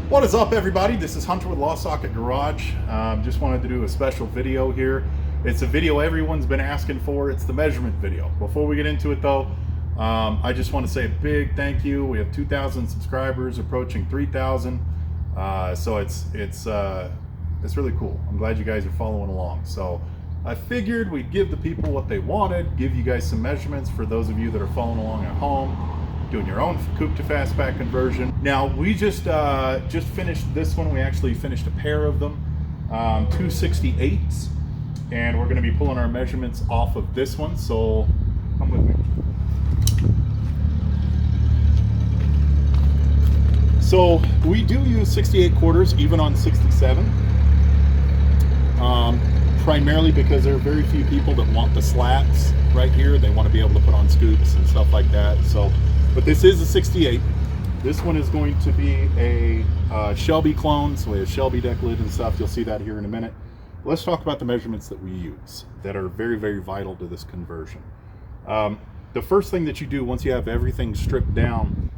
What is up, everybody? This is Hunter with Lost Socket Garage. Just wanted to do a special video here. It's a video everyone's been asking for. It's the measurement video. Before we get into it though, I just want to say a big thank you. We have 2,000 subscribers, approaching 3,000. So it's really cool. I'm glad you guys are following along. So I figured we'd give the people what they wanted, give you guys some measurements for those of you that are following along at home, doing your own coupe to fastback conversion. Now we just finished this one. We actually finished a pair of them, 268s, and we're going to be pulling our measurements off of this one. So come with me. So we do use 68 quarters even on 67, primarily because there are very few people that want the slats right here. They want to be able to put on scoops and stuff like that. So, but this is a 68. This one is going to be a Shelby clone, so we have Shelby deck lid and stuff. You'll see that here in a minute. Let's talk about the measurements that we use that are very, very vital to this conversion. The first thing that you do once you have everything stripped down,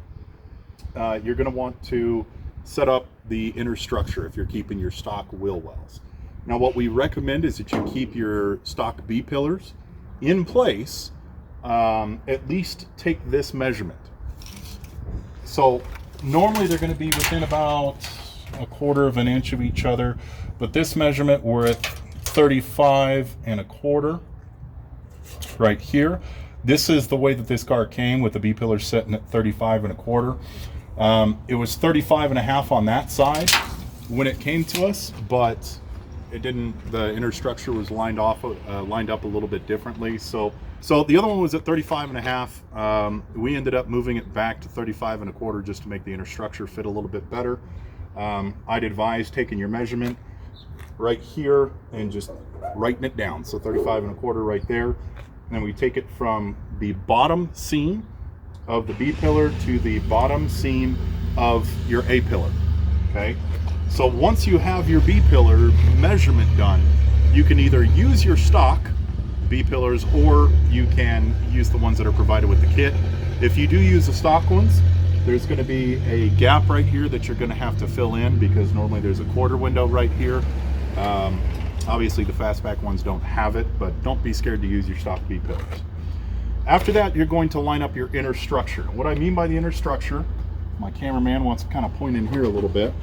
you're going to want to set up the inner structure if you're keeping your stock wheel wells. Now what we recommend is that you keep your stock B pillars in place. At least take this measurement. So normally they're going to be within about 1/4 of an inch of each other, but this measurement we're at 35 1/4 right here. This is the way that this car came, with the B pillar sitting at 35 1/4. It was 35 1/2 on that side when it came to us, but it didn't. The inner structure was lined up a little bit differently. So the other one was at 35 1/2. We ended up moving it back to 35 1/4 just to make the inner structure fit a little bit better. I'd advise taking your measurement right here and just writing it down. So 35 1/4 right there. And then we take it from the bottom seam of the B pillar to the bottom seam of your A pillar. Okay. So once you have your B pillar measurement done, you can either use your stock B pillars or you can use the ones that are provided with the kit. If you do use the stock ones, there's going to be a gap right here that you're going to have to fill in, because normally there's a 1/4 window right here. Obviously the fastback ones don't have it, but don't be scared to use your stock B pillars. After that, you're going to line up your inner structure. What I mean by the inner structure, my cameraman wants to kind of point in here a little bit.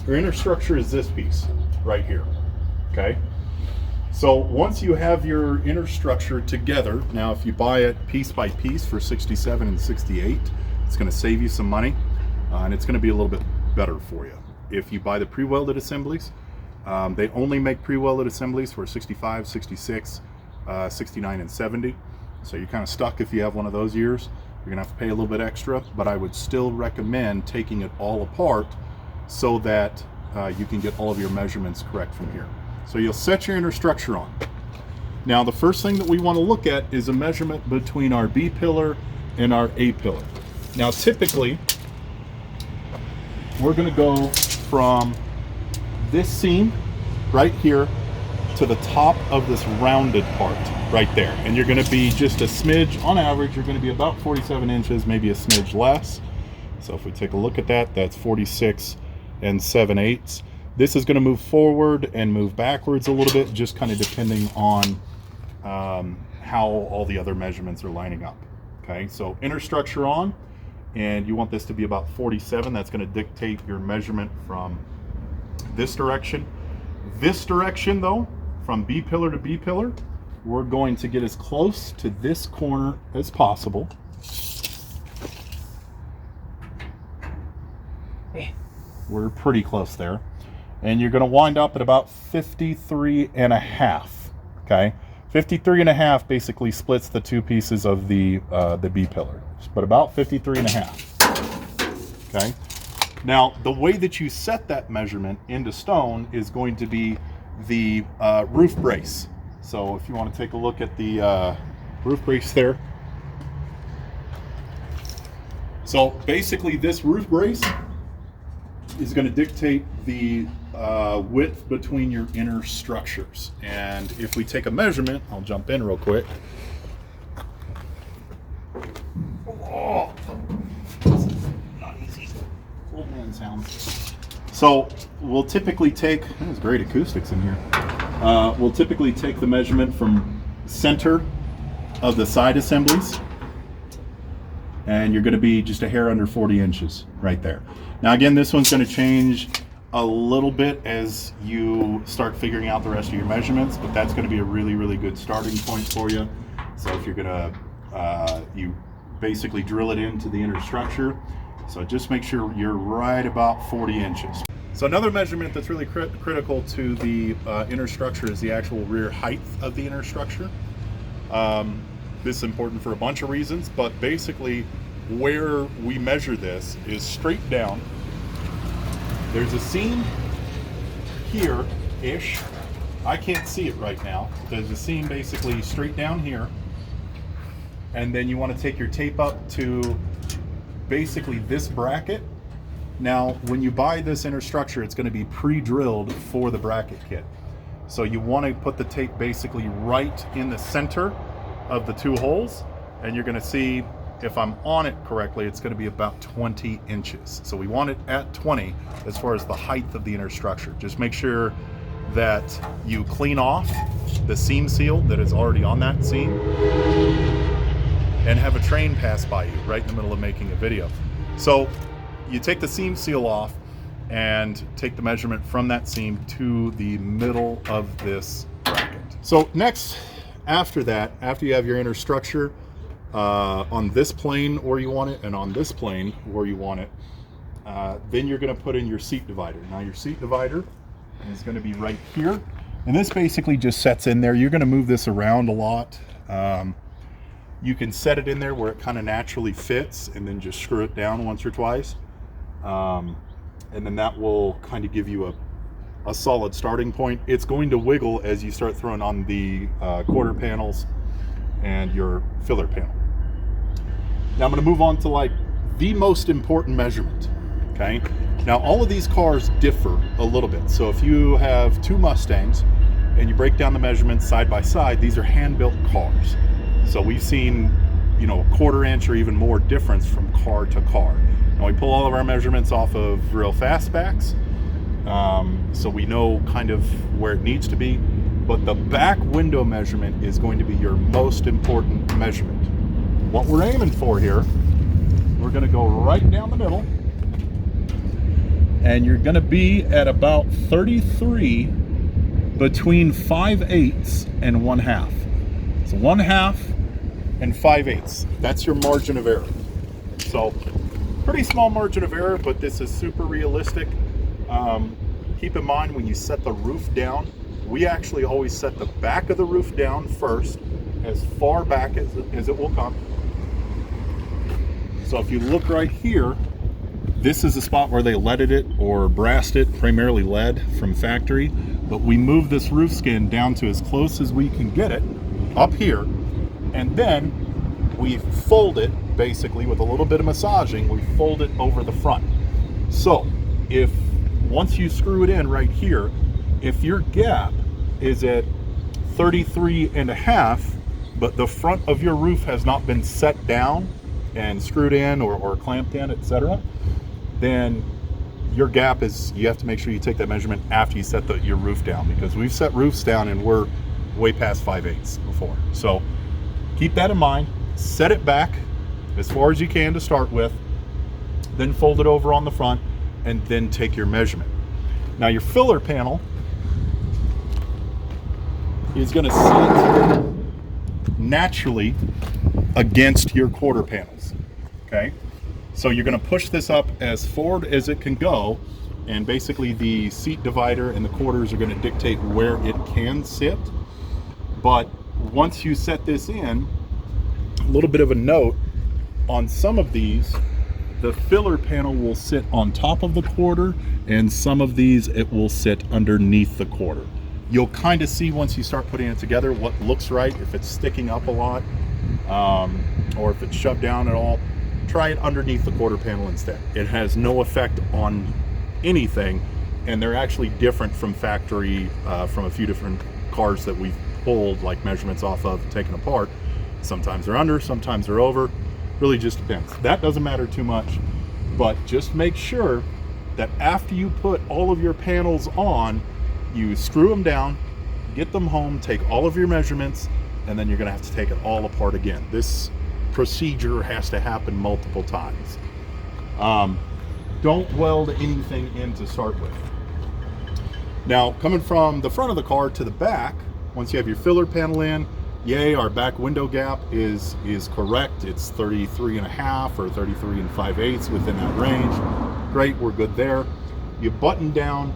Your inner structure is this piece right here, okay? So once you have your inner structure together, now if you buy it piece by piece for 67 and 68, it's going to save you some money, and it's going to be a little bit better for you. If you buy the pre-welded assemblies, they only make pre-welded assemblies for 65, 66, 69, and 70. So you're kind of stuck if you have one of those years. You're going to have to pay a little bit extra, but I would still recommend taking it all apart so that you can get all of your measurements correct from here. So you'll set your inner structure on. Now the first thing that we want to look at is a measurement between our B pillar and our A pillar. Now typically we're going to go from this seam right here to the top of this rounded part right there, and you're going to be just a smidge, on average you're going to be about 47 inches, maybe a smidge less. So if we take a look at that, that's 46 7/8. This is going to move forward and move backwards a little bit, just kind of depending on how all the other measurements are lining up. Okay, so inner structure on, and you want this to be about 47. That's going to dictate your measurement from this direction. This direction though, from B pillar to B pillar, we're going to get as close to this corner as possible. We're pretty close there. And you're going to wind up at about 53 1/2. Okay, 53 1/2 basically splits the two pieces of the B pillar, but about 53 1/2. Okay. Now the way that you set that measurement into stone is going to be the roof brace. So if you want to take a look at the roof brace there. So basically this roof brace is going to dictate the width between your inner structures. And if we take a measurement, I'll jump in real quick. Oh, this is not easy. Oh, man. rattling sounds. So we'll typically take, there's great acoustics in here. We'll typically take the measurement from center of the side assemblies, and you're going to be just a hair under 40 inches right there. Now again, this one's going to change a little bit as you start figuring out the rest of your measurements, but that's going to be a really, really good starting point for you. So if you're going to, you basically drill it into the inner structure. So just make sure you're right about 40 inches. So another measurement that's really critical to the inner structure is the actual rear height of the inner structure. This is important for a bunch of reasons, but basically where we measure this is straight down. There's a seam here-ish. I can't see it right now. There's a seam basically straight down here. And then you want to take your tape up to basically this bracket. Now, when you buy this inner structure, it's going to be pre-drilled for the bracket kit. So you want to put the tape basically right in the center of the two holes, and you're going to see, if I'm on it correctly, it's going to be about 20 inches. So we want it at 20 as far as the height of the inner structure. Just make sure that you clean off the seam seal that is already on that seam, and have a train pass by you right in the middle of making a video. So you take the seam seal off and take the measurement from that seam to the middle of this bracket. So next, after that, after you have your inner structure on this plane where you want it and on this plane where you want it, then you're going to put in your seat divider. Now your seat divider is going to be right here, and this basically just sets in there. You're going to move this around a lot. You can set it in there where it kind of naturally fits, and then just screw it down once or twice. And then that will kind of give you a solid starting point. It's going to wiggle as you start throwing on the quarter panels and your filler panel. Now I'm going to move on to like the most important measurement. Okay. Now all of these cars differ a little bit. So if you have two Mustangs and you break down the measurements side by side, these are hand-built cars. So we've seen, you know, a quarter inch or even more difference from car to car. Now we pull all of our measurements off of real fastbacks, so we know kind of where it needs to be. But the back window measurement is going to be your most important measurement. What we're aiming for here, we're going to go right down the middle, and you're going to be at about 33 between 5/8 and 1/2. So 1/2 and 5/8. That's your margin of error. So pretty small margin of error, but this is super realistic. Keep in mind when you set the roof down, we actually always set the back of the roof down first, as far back as it will come. So if you look right here, this is the spot where they leaded it or brassed it, primarily lead from factory, but we move this roof skin down to as close as we can get it up here, and then we fold it basically with a little bit of massaging. We fold it over the front. So if once you screw it in right here, if your gap is at 33.5, but the front of your roof has not been set down and screwed in or clamped in, etc., then your gap is, you have to make sure you take that measurement after you set your roof down, because we've set roofs down and we're way past 5/8 before. So keep that in mind. Set it back as far as you can to start with, then fold it over on the front, and then take your measurement. Now your filler panel is going to sit naturally against your quarter panels. Okay, so you're going to push this up as forward as it can go, and basically the seat divider and the quarters are going to dictate where it can sit. But once you set this in, a little bit of a note, on some of these, the filler panel will sit on top of the quarter, and some of these it will sit underneath the quarter. You'll kind of see once you start putting it together what looks right, if it's sticking up a lot, or if it's shoved down at all. Try it underneath the quarter panel instead. It has no effect on anything, and they're actually different from factory, from a few different cars that we've pulled like measurements off of, taken apart. Sometimes they're under, sometimes they're over. Really just depends. That doesn't matter too much, but just make sure that after you put all of your panels on, you screw them down, get them home, take all of your measurements, and then you're gonna have to take it all apart again. This procedure has to happen multiple times. Don't weld anything in to start with. Now, coming from the front of the car to the back, once you have your filler panel in, yay, our back window gap is correct. It's 33.5 or 33 5/8 within that range. Great, we're good there. You button down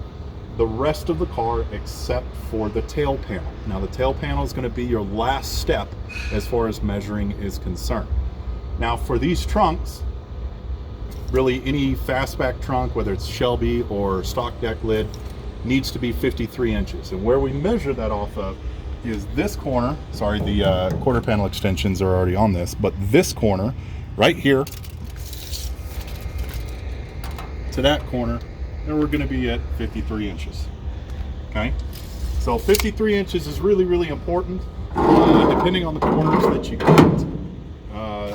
the rest of the car except for the tail panel. Now, the tail panel is going to be your last step as far as measuring is concerned. Now, for these trunks, really any fastback trunk, whether it's Shelby or stock deck lid, needs to be 53 inches. And where we measure that off of is this corner. Sorry, the quarter panel extensions are already on this, but this corner right here to that corner, and we're going to be at 53 inches. Okay, so 53 inches is really, really important. Depending on the corners that you get,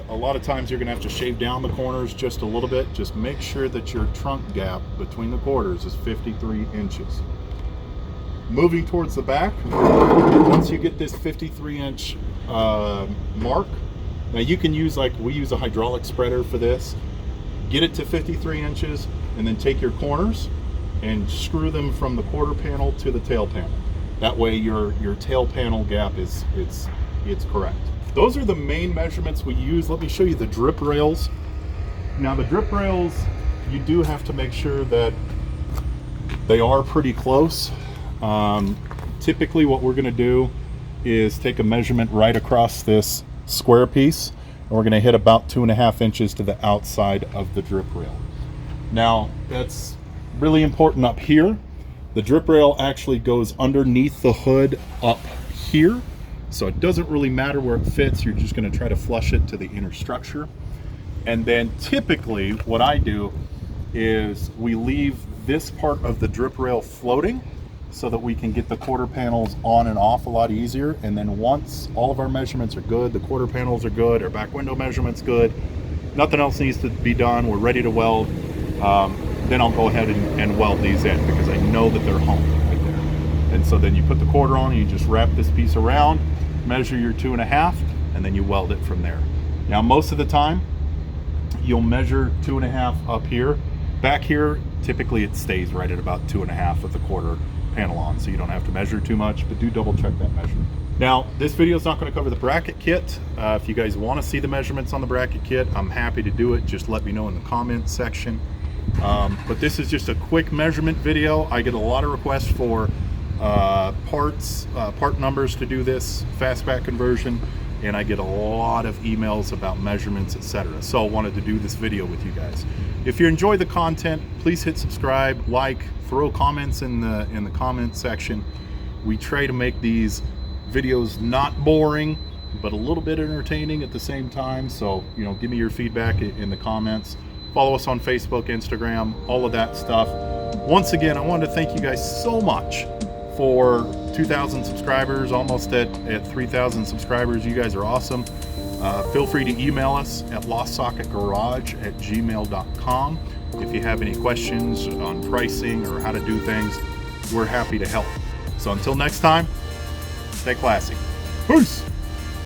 a lot of times you're going to have to shave down the corners just a little bit. Just make sure that your trunk gap between the quarters is 53 inches. Moving towards the back, once you get this 53 inch mark, now you can use, like we use a hydraulic spreader for this, get it to 53 inches, and then take your corners and screw them from the quarter panel to the tail panel. That way your tail panel gap it's correct. Those are the main measurements we use. Let me show you the drip rails. Now, the drip rails, you do have to make sure that they are pretty close. Typically what we're going to do is take a measurement right across this square piece, and we're going to hit about 2.5 inches to the outside of the drip rail. Now, that's really important up here. The drip rail actually goes underneath the hood up here, so it doesn't really matter where it fits. You're just going to try to flush it to the inner structure. And then typically what I do is we leave this part of the drip rail floating so that we can get the quarter panels on and off a lot easier. And then once all of our measurements are good, the quarter panels are good, our back window measurements good, nothing else needs to be done, we're ready to weld, then I'll go ahead and weld these in, because I know that they're home right there. And so then you put the quarter on, and you just wrap this piece around, measure your 2.5, and then you weld it from there. Now, most of the time, you'll measure 2.5 up here. Back here, typically it stays right at about 2.5 with the quarter panel on, so you don't have to measure too much, but do double check that measurement. Now, this video is not going to cover the bracket kit. If you guys want to see the measurements on the bracket kit, I'm happy to do it. Just let me know in the comments section. But this is just a quick measurement video. I get a lot of requests for part numbers to do this fastback conversion, and I get a lot of emails about measurements, etc. So I wanted to do this video with you guys. If you enjoy the content, please hit subscribe, like, throw comments in the comment section. We try to make these videos not boring, but a little bit entertaining at the same time. So, you know, give me your feedback in the comments. Follow us on Facebook, Instagram, all of that stuff. Once again, I wanted to thank you guys so much for 2,000 subscribers, almost at 3,000 subscribers. You guys are awesome. Feel free to email us at lostsocketgarage@gmail.com. If you have any questions on pricing or how to do things, we're happy to help. So until next time, stay classy. Peace.